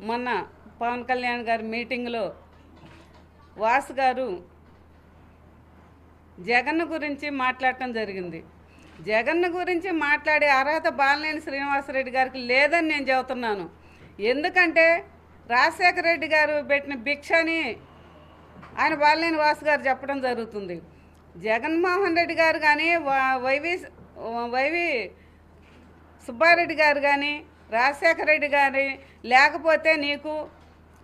మొన్న పవన్ కళ్యాణ్ గారి మీటింగ్లో వాసు గారు జగన్ గురించి మాట్లాడటం జరిగింది. జగన్ గురించి మాట్లాడే అర్హత బాలినేని శ్రీనివాసరెడ్డి గారికి లేదని నేను చెబుతున్నాను. ఎందుకంటే రాజశేఖర రెడ్డి గారు పెట్టిన భిక్షని ఆయన బాలినేని వాసు గారు చెప్పడం జరుగుతుంది. జగన్మోహన్ రెడ్డి గారు కానీ వైవి సుబ్బారెడ్డి గారు కానీ రాజశేఖర రెడ్డి గారి లేకపోతే నీకు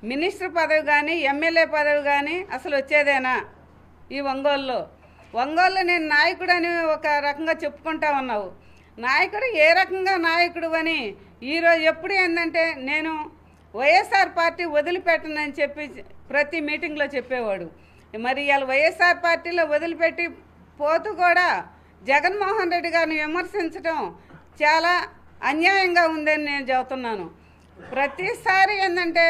మినిస్టర్ పదవి కానీ ఎమ్మెల్యే పదవి కానీ అసలు వచ్చేదేనా? ఈ ఒంగోలులో నేను నాయకుడని ఒక రకంగా చెప్పుకుంటా ఉన్నావు. నాయకుడు ఏ రకంగా నాయకుడు అని ఈరోజు ఎప్పుడు ఏంటంటే నేను వైఎస్ఆర్ పార్టీ వదిలిపెట్టనని చెప్పి ప్రతి మీటింగ్లో చెప్పేవాడు. మరి ఇవాళ వైఎస్ఆర్ పార్టీలో వదిలిపెట్టి పోతూ కూడా జగన్మోహన్ రెడ్డి గారిని విమర్శించడం చాలా అన్యాయంగా ఉందని నేను చెబుతున్నాను. ప్రతిసారి ఏంటంటే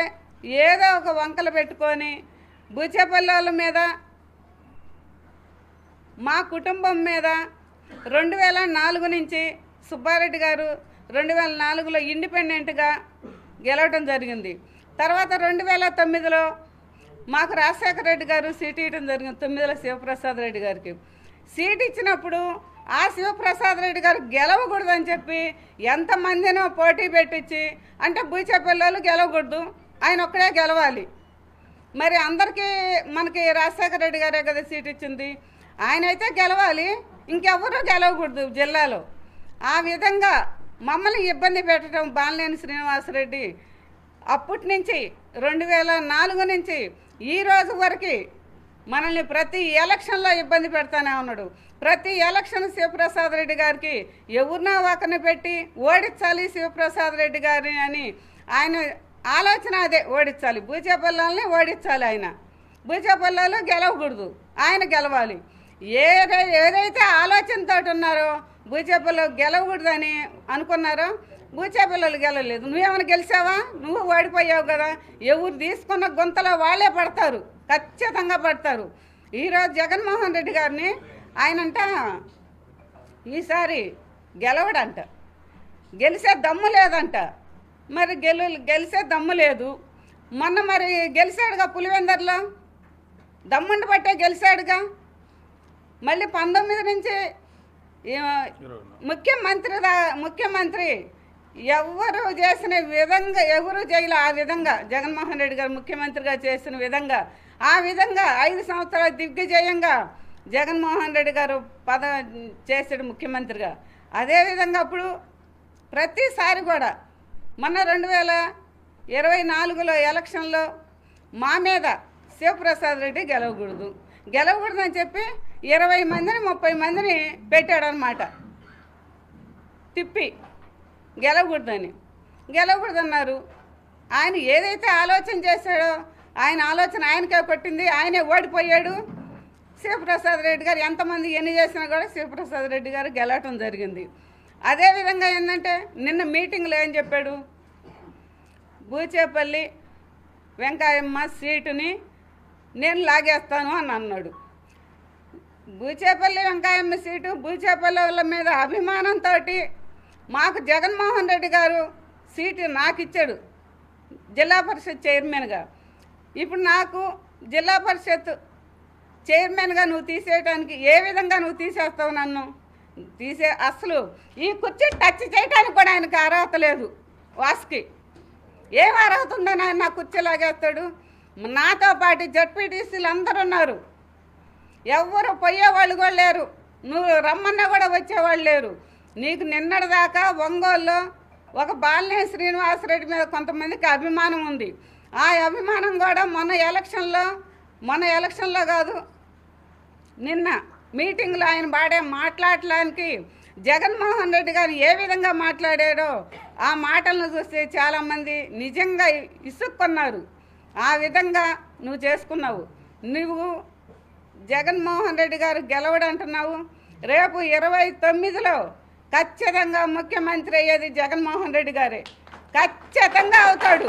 ఏదో ఒక వంకలు పెట్టుకొని బూచేపల్లి మీద మా కుటుంబం మీద 2004 నుంచి సుబ్బారెడ్డి గారు 2004లో ఇండిపెండెంట్గా గెలవడం జరిగింది. తర్వాత 2009లో మాకు రాజశేఖర రెడ్డి గారు సీట్ ఇవ్వడం జరిగింది. 9లో శివప్రసాద్ రెడ్డి గారికి సీట్ ఇచ్చినప్పుడు ఆ శివప్రసాద్ రెడ్డి గారు గెలవకూడదని చెప్పి ఎంతమందినో పోటీ పెట్టించి అంటే బూచేపల్లి గెలవకూడదు, ఆయన ఒక్కడే గెలవాలి. మరి అందరికీ మనకి రాజశేఖర రెడ్డి గారే కదా సీట్ ఇచ్చింది, ఆయన అయితే గెలవాలి, ఇంకెవరూ గెలవకూడదు జిల్లాలో. ఆ విధంగా మమ్మల్ని ఇబ్బంది పెట్టడం బాలినేని శ్రీనివాసరెడ్డి అప్పటి నుంచి 2004 నుంచి ఈ రోజు వరకు మనల్ని ప్రతి ఎలక్షన్లో ఇబ్బంది పెడతానే ఉన్నాడు. ప్రతి ఎలక్షన్ శివప్రసాద్ రెడ్డి గారికి ఎవరినో ఒకరిని పెట్టి ఓడించాలి శివప్రసాద్ రెడ్డి గారిని అని ఆయన ఆలోచన అదే, ఓడించాలి బూచేపల్లిని ఓడించాలి. ఆయన బూచేపల్లిలో గెలవకూడదు, ఆయన గెలవాలి. ఏదైతే ఆలోచనతో ఉన్నారో బూచేపల్లి గెలవకూడదని అనుకున్నారో బూచేపల్లి గెలవలేదు. నువ్వేమైనా గెలిచావా? నువ్వు ఓడిపోయావు కదా. ఎవరు తీసుకున్న గుంతలో వాళ్ళే పడతారు, ఖచ్చితంగా పడతారు. ఈరోజు జగన్మోహన్ రెడ్డి గారిని ఆయనంట ఈసారి గెలవడంట, గెలిచే దమ్ము లేదంట. మరి గెలిచే దమ్ము లేదు. మొన్న మరి గెలిచాడుగా పులివెందర్లో, దమ్ముండి బట్టే గెలిచాడుగా. మళ్ళీ 19 నుంచి ముఖ్యమంత్రి ఎవరు చేసిన విధంగా ఎవరు చేయలే. ఆ విధంగా జగన్మోహన్ రెడ్డి గారు ముఖ్యమంత్రిగా చేసిన విధంగా ఆ విధంగా 5 సంవత్సరాల దిగ్విజయంగా జగన్మోహన్ రెడ్డి గారు చేసాడు ముఖ్యమంత్రిగా. అదేవిధంగా అప్పుడు ప్రతిసారి కూడా మొన్న 2024లో ఎలక్షన్లో మా మీద శివప్రసాద్ రెడ్డి గెలవకూడదని చెప్పి 20 మందిని 30 మందిని పెట్టాడనమాట. తిప్పి గెలవకూడదన్నారు. ఆయన ఏదైతే ఆలోచన చేశాడో ఆయన ఆలోచన ఆయనకే పట్టింది, ఆయనే ఓడిపోయాడు. శివప్రసాద్ రెడ్డి గారు ఎంతమంది ఎన్ని చేసినా కూడా శివప్రసాద్ రెడ్డి గారు గెలవటం జరిగింది. అదేవిధంగా ఏంటంటే నిన్న మీటింగ్లో ఏం చెప్పాడు, బూచేపల్లి వెంకాయమ్మ సీటుని నేను లాగేస్తాను అని అన్నాడు. బూచేపల్లి వెంకాయమ్మ సీటు బూచేపల్లి వాళ్ళ మీద అభిమానంతో మాకు జగన్మోహన్ రెడ్డి గారు సీటు నాకు ఇచ్చాడు జిల్లా పరిషత్ చైర్మన్గా. ఇప్పుడు నాకు జిల్లా పరిషత్ చైర్మన్గా నువ్వు తీసేయడానికి ఏ విధంగా నువ్వు తీసేస్తావు? నన్ను అసలు ఈ కుర్చీ టచ్ చేయడానికి కూడా ఆయనకు అర్హత లేదు. వాసుకి ఏం అర్హత ఉందని ఆయన నా కుర్చీ లాగేస్తాడు? నాతో పాటు జడ్పీటీసీలు అందరూ ఉన్నారు, ఎవరు పోయేవాళ్ళు కూడా లేరు, నువ్వు రమ్మన్నా కూడా వచ్చేవాళ్ళు లేరు. నీకు నిన్నటిదాకా ఒంగోలులో ఒక బాలినేని శ్రీనివాసరెడ్డి మీద కొంతమందికి అభిమానం ఉంది. ఆ అభిమానం కూడా మొన్న ఎలక్షన్లో కాదు, నిన్న మీటింగ్లో ఆయన మాట్లాడటానికి జగన్మోహన్ రెడ్డి గారు ఏ విధంగా మాట్లాడాడో ఆ మాటలను చూస్తే చాలామంది నిజంగా ఇసుక్కున్నారు. ఆ విధంగా నువ్వు చేసుకున్నావు. నువ్వు జగన్మోహన్ రెడ్డి గారు గెలవడంటున్నావు. రేపు 29లో ఖచ్చితంగా ముఖ్యమంత్రి అయ్యేది జగన్మోహన్ రెడ్డి గారే, ఖచ్చితంగా అవుతాడు.